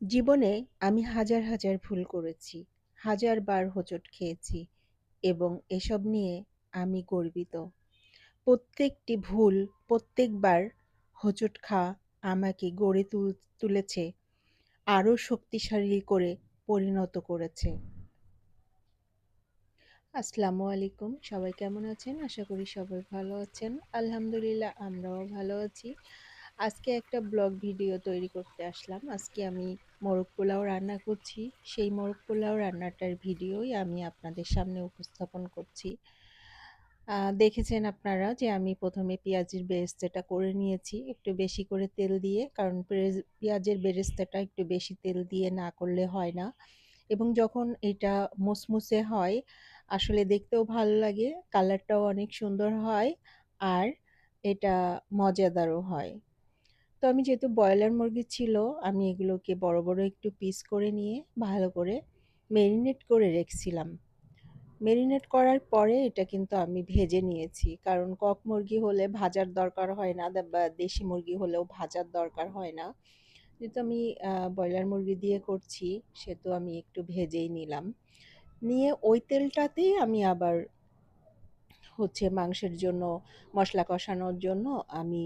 জীবনে আমি হাজার, হাজার ভুল করেছি। হাজার বার হোঁচট খেয়েছি এবং এসব নিয়ে আমি গর্বিত। প্রত্যেকটি ভুল, প্রত্যেকবার হোঁচট খাওয়া আমাকে গড়ে তুলেছে, আরও শক্তিশালী করে পরিণত করেছে। আসসালামু আলাইকুম। সবাই কেমন আছেন? আশা করি সবাই ভালো আছেন। আলহামদুলিল্লাহ আমরাও ভালো আছি। আজকে একটা ব্লগ ভিডিও তৈরি করতে আসলাম। আজকে আমি মোরগ পোলাও রান্না করছি। সেই মোরগ পোলাও রান্নাটার ভিডিওই আমি আপনাদের সামনে উপস্থাপন করছি। দেখেছেন আপনারা যে আমি প্রথমে পেঁয়াজের বেরেস্তাটা করে নিয়েছি একটু বেশি করে তেল দিয়ে, কারণ পেঁয়াজের বেরেস্তাটা একটু বেশি তেল দিয়ে না করলে হয় না। এবং যখন এটা মুসমুসে হয় আসলে দেখতেও ভালো লাগে, কালারটাও অনেক সুন্দর হয়, আর এটা মজাদারও হয়। তো আমি যেহেতু ব্রয়লার মুরগি ছিল, আমি এগুলোকে বড় বড় একটু পিস করে নিয়ে ভালো করে মেরিনেট করে রেখেছিলাম। মেরিনেট করার পরে এটা কিন্তু আমি ভেজে নিয়েছি, কারণ কক মুরগি হলে ভাজার দরকার হয় না, বা দেশি মুরগি হলেও ভাজার দরকার হয় না। যেহেতু আমি ব্রয়লার মুরগি দিয়ে করছি, সেহেতু আমি একটু ভেজেই নিলাম। নিয়ে ওই তেলটাতেই আমি আবার মাংসের জন্য মশলা কষানোর জন্য আমি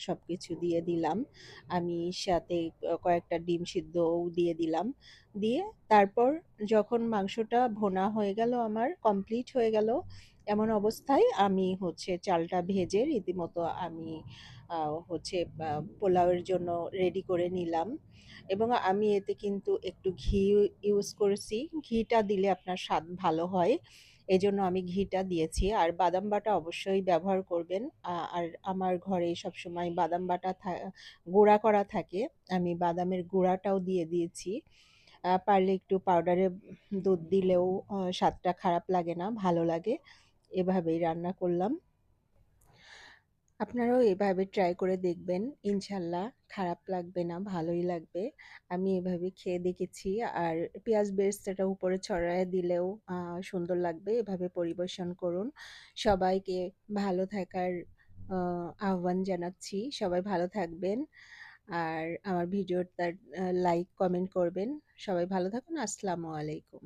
সব কিছু দিয়ে দিলাম। আমি সাথে কয়েকটা ডিম সিদ্ধও দিয়ে দিলাম। দিয়ে তারপর যখন মাংসটা ভোনা হয়ে গেল, আমার কমপ্লিট হয়ে গেল, এমন অবস্থায় আমি চালটা ভেজে রীতিমতো আমি পোলাওয়ের জন্য রেডি করে নিলাম। এবং আমি এতে কিন্তু একটু ঘি ইউজ করেছি। ঘিটা দিলে আপনার স্বাদ ভালো হয়, এজন্য আমি ঘিটা দিয়েছি। আর বাদাম বাটা অবশ্যই ব্যবহার করবেন। আর আমার ঘরে সবসময় বাদাম বাটা গুঁড়া করা থাকে, আমি বাদামের গুঁড়াটাও দিয়ে দিয়েছি। পারলে একটু পাউডারে দুধ দিলেও স্বাদটা খারাপ লাগে না, ভালো লাগে। এভাবেই রান্না করলাম। আপনারাও এভাবে ট্রাই করে দেখবেন, ইনশাল্লাহ খারাপ লাগবে না, ভালোই লাগবে। আমি এভাবে খেয়ে দেখেছি। আর পেঁয়াজ বেরেস্তাটা উপরে ছড়ায় দিলেও সুন্দর লাগবে। এভাবে পরিবেশন করুন। সবাইকে ভালো থাকার আহ্বান জানাচ্ছি। সবাই ভালো থাকবেন। আর আমার ভিডিওটা লাইক কমেন্ট করবেন। সবাই ভালো থাকুন। আসসালামু আলাইকুম।